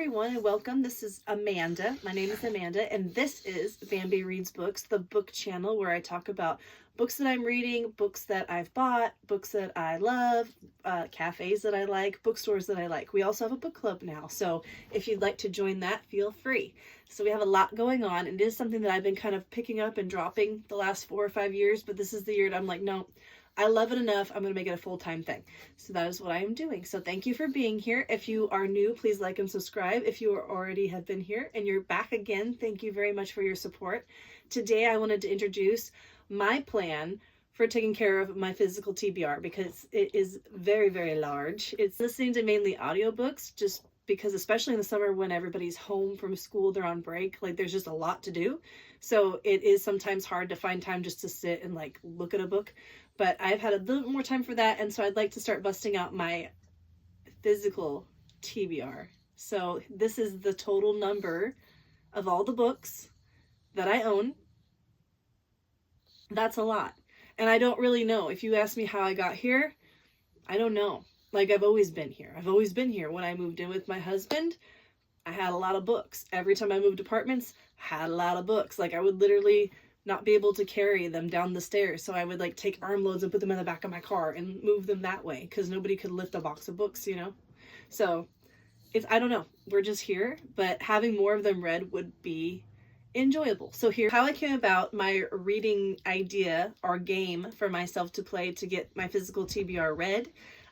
everyone, and welcome. This is Amanda. My name is Amanda, and this is Bambi Reads Books, the book channel where I talk about books that I'm reading, books that I've bought, books that I love, cafes that I like, bookstores that I like. We also have a book club now, so if you'd like to join that, feel free. So we have a lot going on, and it is something that I've been kind of picking up and dropping the last 4 or 5 years, but this is the year that I'm like, no, I love it enough. I'm going to make it a full-time thing. So that is what I am doing. So thank you for being here. If you are new, please like and subscribe. If you already have been here and you're back again, thank you very much for your support. Today, I wanted to introduce my plan for taking care of my physical TBR because it is very, very large. It's listening to mainly audiobooks just because, especially in the summer when everybody's home from school, they're on break, like there's just a lot to do. So it is sometimes hard to find time just to sit and like look at a book. But I've had a little more time for that, and so I'd like to start busting out my physical TBR. So this is the total number of all the books that I own. That's a lot. And I don't really know. If you ask me how I got here, I don't know. Like, I've always been here. I've always been here. When I moved in with my husband, I had a lot of books. Every time I moved apartments, I had a lot of books. Like, I would literally not be able to carry them down the stairs. So I would like take armloads and put them in the back of my car and move them that way because nobody could lift a box of books, you know? So I don't know, we're just here, but having more of them read would be enjoyable. So here, how I came about my reading idea or game for myself to play to get my physical TBR read.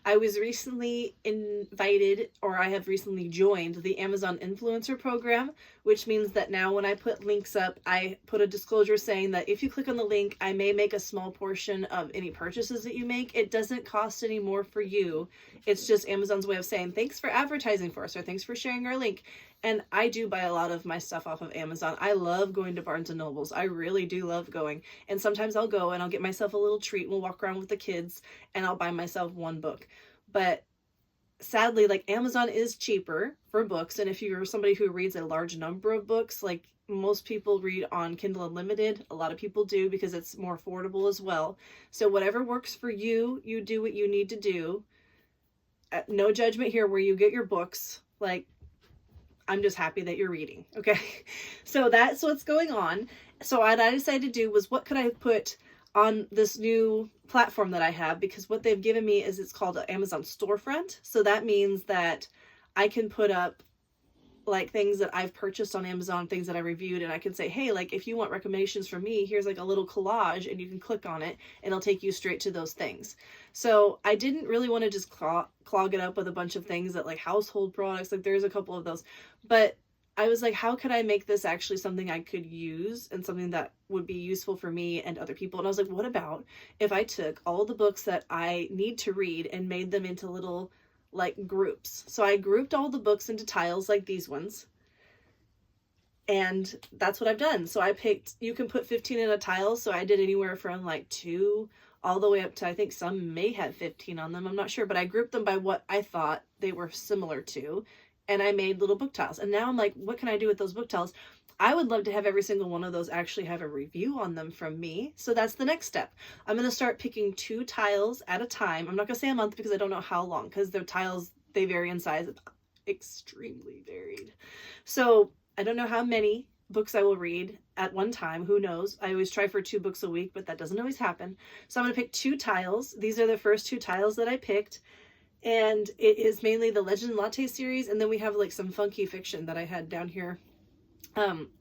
I was recently invited, or I have recently joined the Amazon Influencer Program, which means that now when I put links up, I put a disclosure saying that if you click on the link, I may make a small portion of any purchases that you make. It doesn't cost any more for you. It's just Amazon's way of saying, thanks for advertising for us, or thanks for sharing our link. And I do buy a lot of my stuff off of Amazon. I love going to Barnes & Nobles. I really do love going. And sometimes I'll go and I'll get myself a little treat. We'll walk around with the kids and I'll buy myself one book. But sadly, like, Amazon is cheaper for books. And if you're somebody who reads a large number of books, like most people read on Kindle Unlimited, a lot of people do because it's more affordable as well. So whatever works for you, you do what you need to do. No judgment here where you get your books. Like, I'm just happy that you're reading. Okay. So that's what's going on. So what I decided to do was, what could I put on this new platform that I have? Because what they've given me is, it's called an Amazon storefront. So that means that I can put up like things that I've purchased on Amazon, things that I reviewed, and I can say, hey, like, if you want recommendations from me, here's like a little collage, and you can click on it and it'll take you straight to those things. So I didn't really want to just clog it up with a bunch of things that, like, household products, like there's a couple of those, but I was like, how could I make this actually something I could use and something that would be useful for me and other people? And I was like, what about if I took all the books that I need to read and made them into little like groups? So I grouped all the books into tiles like these ones. And that's what I've done. So I picked, you can put 15 in a tile. So I did anywhere from like 2 all the way up to, I think some may have 15 on them. I'm not sure, but I grouped them by what I thought they were similar to. And I made little book tiles. And now I'm like, what can I do with those book tiles? I would love to have every single one of those actually have a review on them from me. So that's the next step. I'm going to start picking 2 tiles at a time. I'm not going to say a month because I don't know how long, because the tiles, they vary in size, extremely varied. So I don't know how many books I will read at one time. Who knows? I always try for 2 books a week, but that doesn't always happen. So I'm going to pick 2 tiles. These are the first 2 tiles that I picked. And it is mainly the Legend Latte series. And then we have like some funky fiction that I had down here.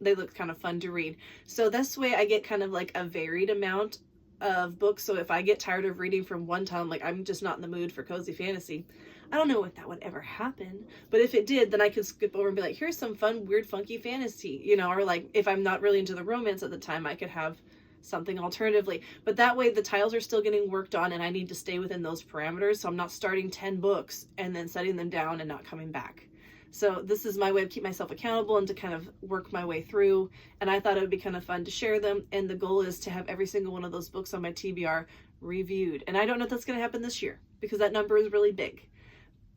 They look kind of fun to read. So this way I get kind of like a varied amount of books. So if I get tired of reading from one time, like I'm just not in the mood for cozy fantasy, I don't know if that would ever happen, but if it did, then I could skip over and be like, here's some fun, weird, funky fantasy, you know, or like if I'm not really into the romance at the time, I could have something alternatively. But that way the tiles are still getting worked on and I need to stay within those parameters. So I'm not starting 10 books and then setting them down and not coming back. So this is my way to keep myself accountable and to kind of work my way through. And I thought it would be kind of fun to share them. And the goal is to have every single one of those books on my TBR reviewed. And I don't know if that's going to happen this year because that number is really big,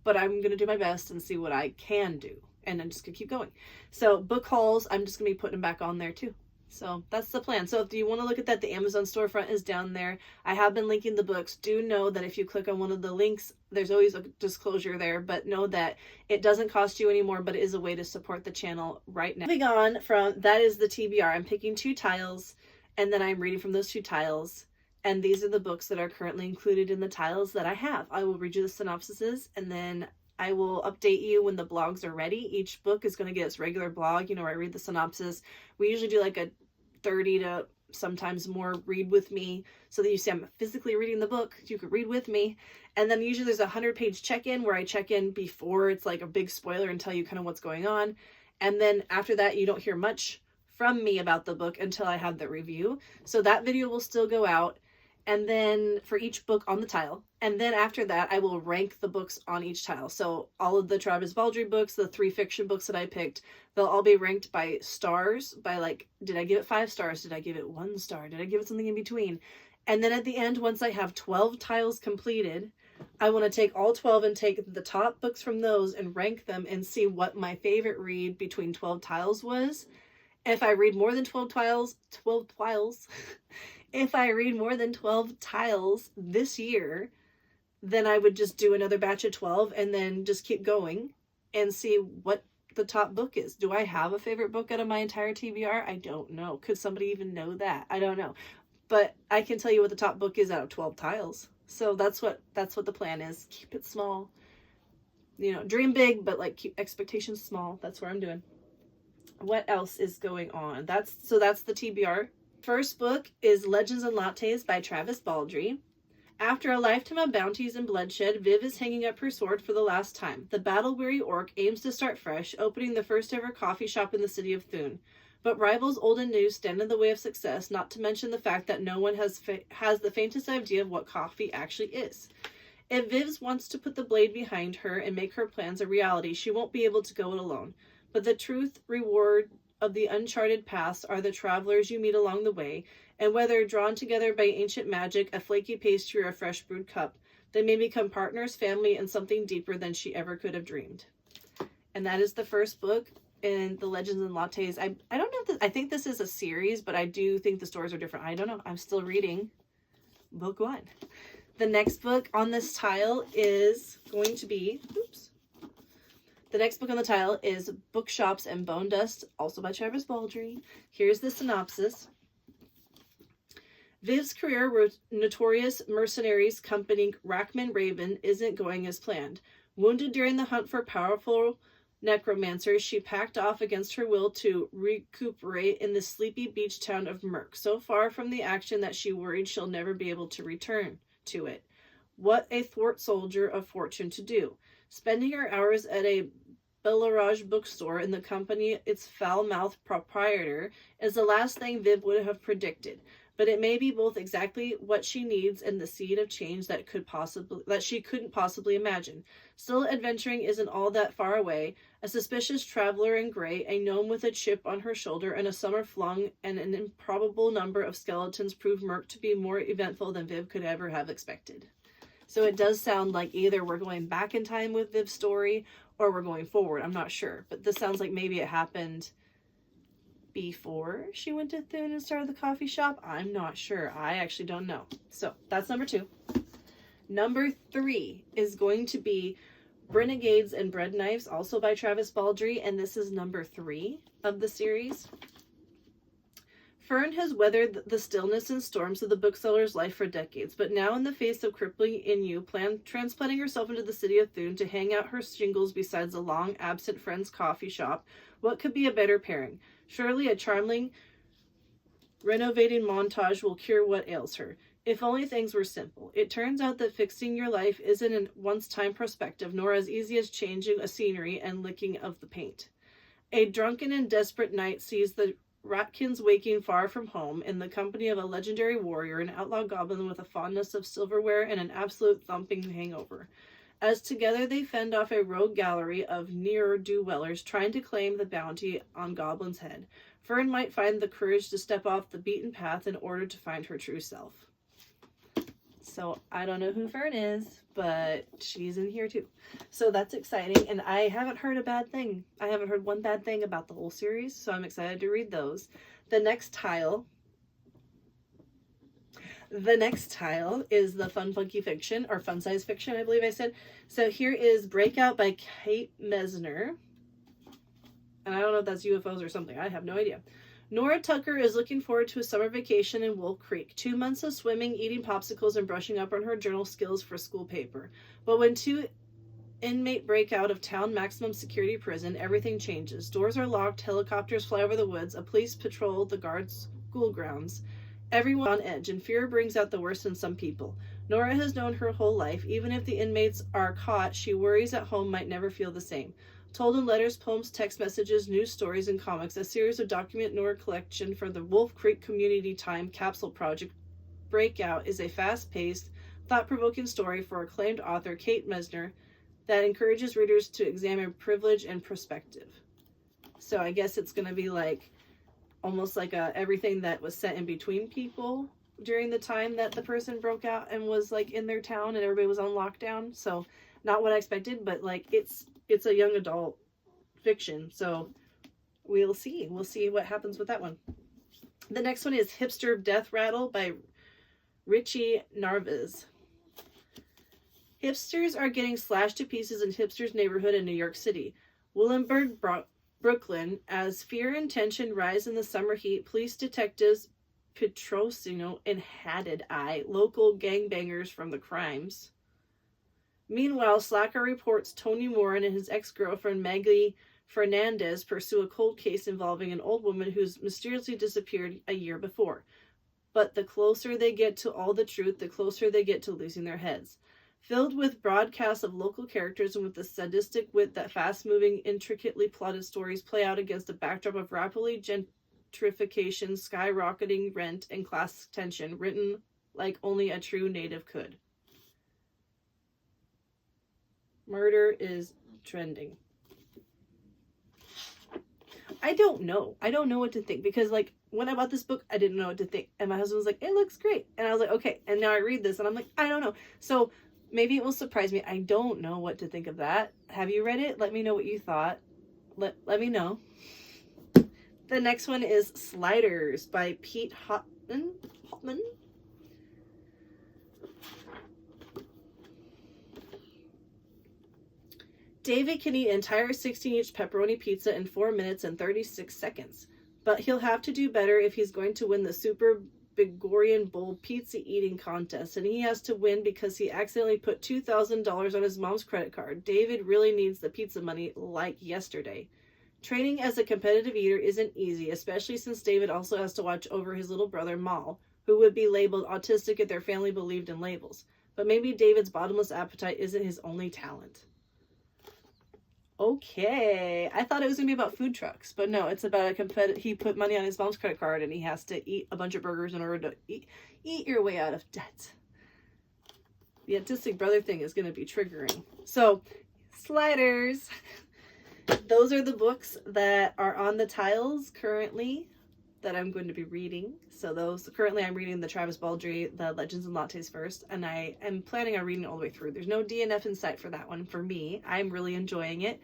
but I'm going to do my best and see what I can do. And I'm just going to keep going. So book hauls, I'm just going to be putting them back on there too. So that's the plan. So if you want to look at that, the Amazon storefront is down there. I have been linking the books. Do know that if you click on one of the links, there's always a disclosure there, but know that it doesn't cost you anymore, but it is a way to support the channel right now. Moving on from, that is the TBR. I'm picking 2 tiles, and then I'm reading from those 2 tiles. And these are the books that are currently included in the tiles that I have. I will read you the synopsises, and then I will update you when the blogs are ready. Each book is going to get its regular blog, where I read the synopsis. We usually do like a 30 to sometimes more read with me, so that you see I'm physically reading the book. You could read with me. And then usually there's a 100-page check-in where I check in before it's like a big spoiler and tell you kind of what's going on. And then after that, you don't hear much from me about the book until I have the review. So that video will still go out. And then for each book on the tile. And then after that, I will rank the books on each tile. So all of the Travis Baldree books, the 3 fiction books that I picked, they'll all be ranked by stars, by like, did I give it 5 stars? Did I give it 1 star? Did I give it something in between? And then at the end, once I have 12 tiles completed, I want to take all 12 and take the top books from those and rank them and see what my favorite read between 12 tiles was. If I read more than 12 tiles, if I read more than 12 tiles this year, then I would just do another batch of 12 and then just keep going and see what the top book is. Do I have a favorite book out of my entire TBR? I don't know. Could somebody even know that? I don't know. But I can tell you what the top book is out of 12 tiles. So that's what the plan is. Keep it small. Dream big, but like keep expectations small. That's what I'm doing. What else is going on? That's the TBR. First book is Legends and Lattes by Travis Baldree. After a lifetime of bounties and bloodshed, Viv is hanging up her sword for the last time. The battle-weary orc aims to start fresh, opening the first-ever coffee shop in the city of Thun. But rivals old and new stand in the way of success, not to mention the fact that no one has the faintest idea of what coffee actually is. If Viv wants to put the blade behind her and make her plans a reality, she won't be able to go it alone. But the truth, reward of the uncharted paths are the travelers you meet along the way, and whether drawn together by ancient magic, a flaky pastry, or a fresh brewed cup, they may become partners, family, and something deeper than she ever could have dreamed. And that is the first book in the Legends and Lattes. I don't know if I think this is a series, but I do think the stories are different. I don't know. I'm still reading book 1. The next book on this tile is going to be, the next book on the tile is Bookshops Bonedust, also by Travis Baldree. Here's the synopsis. Viv's career with notorious mercenaries company Rackman Raven isn't going as planned. Wounded during the hunt for powerful necromancers, she packed off against her will to recuperate in the sleepy beach town of Merk, so far from the action that she worried she'll never be able to return to it. What a thwart soldier of fortune to do. Spending her hours at a Bellarage bookstore in the company its foul-mouthed proprietor is the last thing Viv would have predicted, but it may be both exactly what she needs and the seed of change that she couldn't possibly imagine. Still, adventuring isn't all that far away. A suspicious traveler in gray, a gnome with a chip on her shoulder, and a summer flung and an improbable number of skeletons prove Merk to be more eventful than Viv could ever have expected. So it does sound like either we're going back in time with Viv's story or we're going forward. I'm not sure. But this sounds like maybe it happened before she went to Thun and started the coffee shop. I'm not sure. I actually don't know. So that's number 2. Number 3 is going to be Brigands Breadknives, also by Travis Baldree. And this is number 3 of the series. Fern has weathered the stillness and storms of the bookseller's life for decades, but now in the face of crippling ennui, transplanting herself into the city of Thun to hang out her shingles besides a long-absent friend's coffee shop, what could be a better pairing? Surely a charming, renovating montage will cure what ails her. If only things were simple. It turns out that fixing your life isn't in once-time perspective, nor as easy as changing a scenery and licking of the paint. A drunken and desperate knight sees the Ratkins waking far from home in the company of a legendary warrior, an outlaw goblin with a fondness of silverware and an absolute thumping hangover. As together they fend off a rogue gallery of ne'er-do-wellers trying to claim the bounty on Goblin's head, Fern might find the courage to step off the beaten path in order to find her true self. So I don't know who Fern is, but she's in here too. So that's exciting. And I haven't heard a bad thing. I haven't heard one bad thing about the whole series. So I'm excited to read those. The next tile is the Fun Funky Fiction, or Fun Size Fiction, I believe I said. So here is Breakout by Kate Mesner. And I don't know if that's UFOs or something. I have no idea. Nora Tucker is looking forward to a summer vacation in Wolf Creek. 2 months of swimming, eating popsicles, and brushing up on her journal skills for school paper. But when 2 inmates break out of town maximum security prison, everything changes. Doors are locked, helicopters fly over the woods, a police patrol the guards' school grounds. Everyone on edge, and fear brings out the worst in some people. Nora has known her whole life. Even if the inmates are caught, she worries at home might never feel the same. Told in letters, poems, text messages, news stories, and comics, a series of document Nora collection for the Wolf Creek Community Time Capsule Project, Breakout is a fast-paced, thought-provoking story for acclaimed author Kate Mesner that encourages readers to examine privilege and perspective. So I guess it's going to be like almost like everything that was set in between people during the time that the person broke out and was like in their town and everybody was on lockdown. So not what I expected, but like it's a young adult fiction. So we'll see what happens with that one. The next one is Hipster Death Rattle by Richie Narvaez. Hipsters are getting slashed to pieces in Hipster's neighborhood in New York City. Williamsburg, Brooklyn. As fear and tension rise in the summer heat, police detectives Petrosino and Hatted Eye local gangbangers from the crimes. Meanwhile, Slacker reports Tony Moran and his ex-girlfriend Maggie Fernandez pursue a cold case involving an old woman who's mysteriously disappeared a year before. But the closer they get to all the truth, the closer they get to losing their heads. Filled with broadcasts of local characters and with the sadistic wit that fast-moving, intricately plotted stories play out against a backdrop of rapidly gentrification, skyrocketing rent, and class tension, written like only a true native could. Murder is trending. I don't know what to think, because like when I bought this book, I didn't know what to think. And my husband was like, it looks great. And I was like, okay. And now I read this and I'm like, I don't know. So maybe it will surprise me. I don't know what to think of that. Have you read it? Let me know what you thought. Let me know. The next one is Sliders by Pete Hopman. David can eat an entire 16-inch pepperoni pizza in 4 minutes and 36 seconds. But he'll have to do better if he's going to win the Super Bigorian Bowl pizza eating contest. And he has to win because he accidentally put $2,000 on his mom's credit card. David really needs the pizza money like yesterday. Training as a competitive eater isn't easy, especially since David also has to watch over his little brother Mal, who would be labeled autistic if their family believed in labels. But maybe David's bottomless appetite isn't his only talent. Okay, I thought it was going to be about food trucks, but no, it's about he put money on his mom's credit card and he has to eat a bunch of burgers in order to eat your way out of debt. The autistic brother thing is going to be triggering. So, Sliders. Those are the books that are on the tiles currently that I'm going to be reading. So those, currently I'm reading the Travis Baldree, the Legends and Lattes first, and I am planning on reading it all the way through. There's no DNF in sight for that one for me. I'm really enjoying it.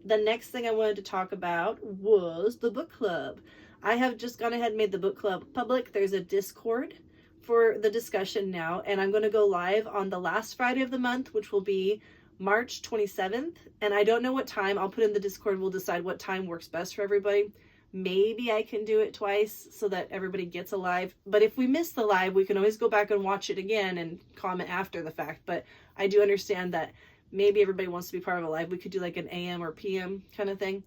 The next thing I wanted to talk about was the book club. I have just gone ahead and made the book club public. There's a Discord for the discussion now, and I'm going to go live on the last Friday of the month, which will be March 27th, and I don't know what time. I'll put in the Discord. We'll decide what time works best for everybody. Maybe I can do it twice so that everybody gets a live. But if we miss the live, we can always go back and watch it again and comment after the fact. But I do understand that maybe everybody wants to be part of a live. We could do like an AM or PM kind of thing.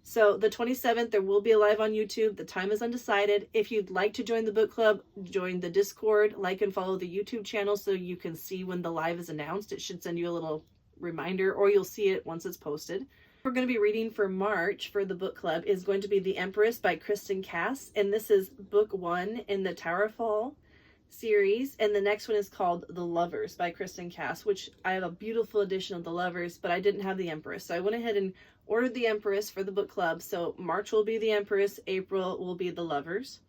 So the 27th, there will be a live on YouTube. The time is undecided. If you'd like to join the book club, join the Discord, like and follow the YouTube channel so you can see when the live is announced. It should send you a little reminder, or you'll see it once it's posted. We're going to be reading for March for the book club is going to be The Empress by Kristin Cass, and this is book 1 in the Towerfall series, and the next one is called The Lovers by Kristin Cass, which I have a beautiful edition of The Lovers, but I didn't have The Empress, so I went ahead and ordered The Empress for the book club. So March will be The Empress, April will be The Lovers.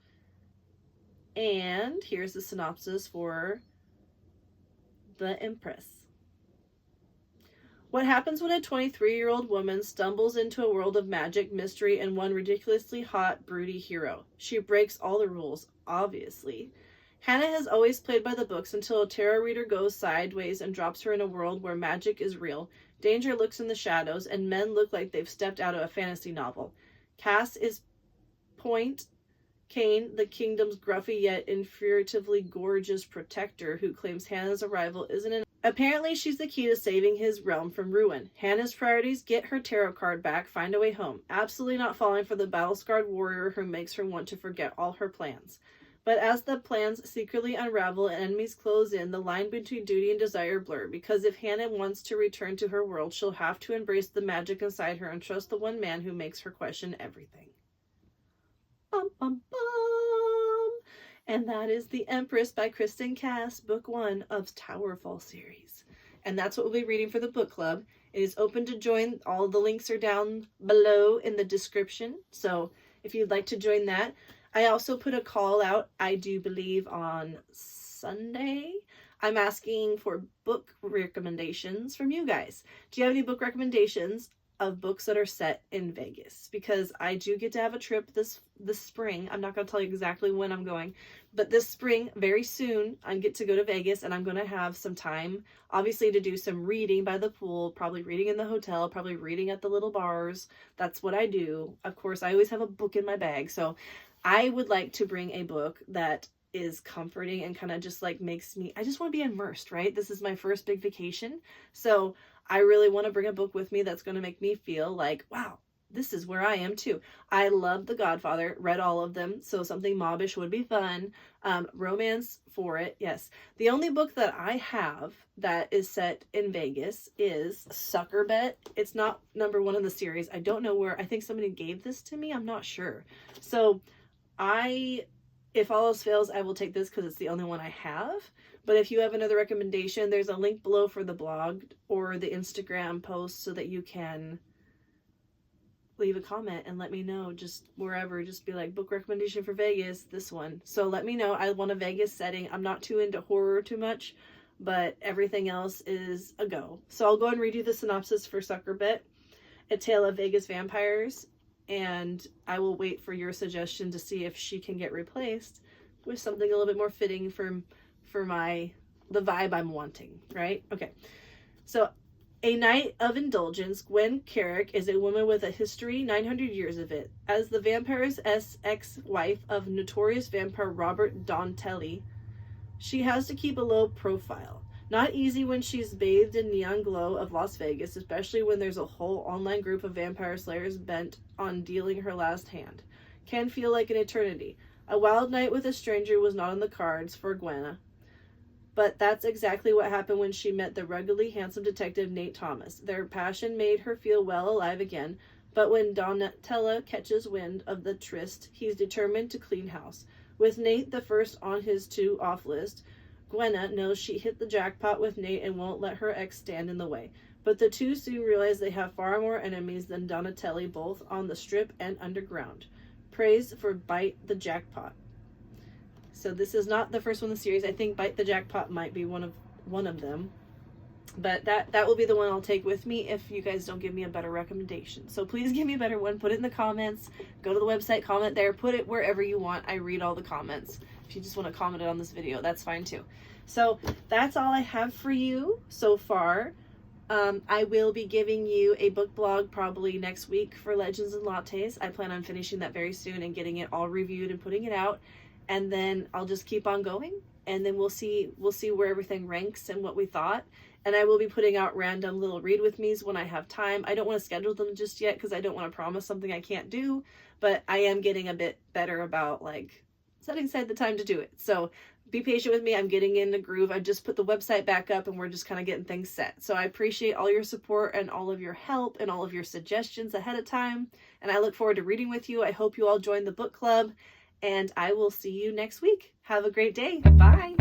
And here's the synopsis for The Empress. What happens when a 23-year-old woman stumbles into a world of magic, mystery, and one ridiculously hot, broody hero? She breaks all the rules, obviously. Hannah has always played by the books until a tarot reader goes sideways and drops her in a world where magic is real, danger lurks in the shadows, and men look like they've stepped out of a fantasy novel. Cass is Point Kane, the kingdom's gruffy yet infuriatingly gorgeous protector who claims Hannah's arrival isn't an... Apparently, she's the key to saving his realm from ruin. Hannah's priorities: get her tarot card back, find a way home. Absolutely not falling for the battle-scarred warrior who makes her want to forget all her plans. But as the plans secretly unravel and enemies close in, the line between duty and desire blur, because if Hannah wants to return to her world, she'll have to embrace the magic inside her and trust the one man who makes her question everything. Bum, bum, bum. And that is The Empress by Kristin Cass, book 1 of Towerfall series. And that's what we'll be reading for the book club. It is open to join. All the links are down below in the description. So if you'd like to join that. I also put a call out, I do believe on Sunday. I'm asking for book recommendations from you guys. Do you have any book recommendations of books that are set in Vegas? Because I do get to have a trip this spring. I'm not going to tell you exactly when I'm going, but this spring, very soon, I get to go to Vegas, and I'm going to have some time, obviously, to do some reading by the pool, probably reading in the hotel, probably reading at the little bars. That's what I do. Of course, I always have a book in my bag, so I would like to bring a book that is comforting and kind of just like makes me, I just want to be immersed, right? This is my first big vacation. So I really want to bring a book with me that's going to make me feel like, wow, this is where I am too. I love The Godfather, read all of them. So something mobbish would be fun. Romance for it. Yes. The only book that I have that is set in Vegas is Sucker Bet. It's not #1 in the series. I don't know where. I think somebody gave this to me. I'm not sure. So if all else fails, I will take this because it's the only one I have. But if you have another recommendation, there's a link below for the blog or the Instagram post so that you can leave a comment and let me know, just wherever. Just be like, book recommendation for Vegas, this one. So let me know. I want a Vegas setting. I'm not too into horror too much, but everything else is a go. So I'll go and read you the synopsis for Sucker Bet, A Tale of Vegas Vampires. And I will wait for your suggestion to see if she can get replaced with something a little bit more fitting for the vibe I'm wanting, right? Okay. So, A Night of Indulgence. Gwen Carrick is a woman with a history, 900 years of it. As the vampire's ex-wife of notorious vampire Robert Dontelli, she has to keep a low profile. Not easy when she's bathed in neon glow of Las Vegas, especially when there's a whole online group of vampire slayers bent on dealing her last hand. Can feel like an eternity. A wild night with a stranger was not on the cards for Gwenna. But that's exactly what happened when she met the ruggedly handsome detective Nate Thomas. Their passion made her feel well alive again, but when Donatella catches wind of the tryst, he's determined to clean house. With Nate the first on his to-off list, Gwenna knows she hit the jackpot with Nate and won't let her ex stand in the way. But the two soon realize they have far more enemies than Donatelli, both on the strip and underground. Praise for Bite the Jackpot. So this is not the first one in the series. I think Bite the Jackpot might be one of them. But that will be the one I'll take with me if you guys don't give me a better recommendation. So please give me a better one. Put it in the comments. Go to the website, comment there. Put it wherever you want. I read all the comments. If you just want to comment it on this video, that's fine too. So that's all I have for you so far. I will be giving you a book blog probably next week for Legends and Lattes. I plan on finishing that very soon and getting it all reviewed and putting it out. And then I'll just keep on going. And then we'll see where everything ranks and what we thought. And I will be putting out random little read with me's when I have time. I don't want to schedule them just yet because I don't want to promise something I can't do. But I am getting a bit better about like setting aside the time to do it. So be patient with me. I'm getting in the groove. I just put the website back up and we're just kind of getting things set. So I appreciate all your support and all of your help and all of your suggestions ahead of time. And I look forward to reading with you. I hope you all join the book club and I will see you next week. Have a great day. Bye.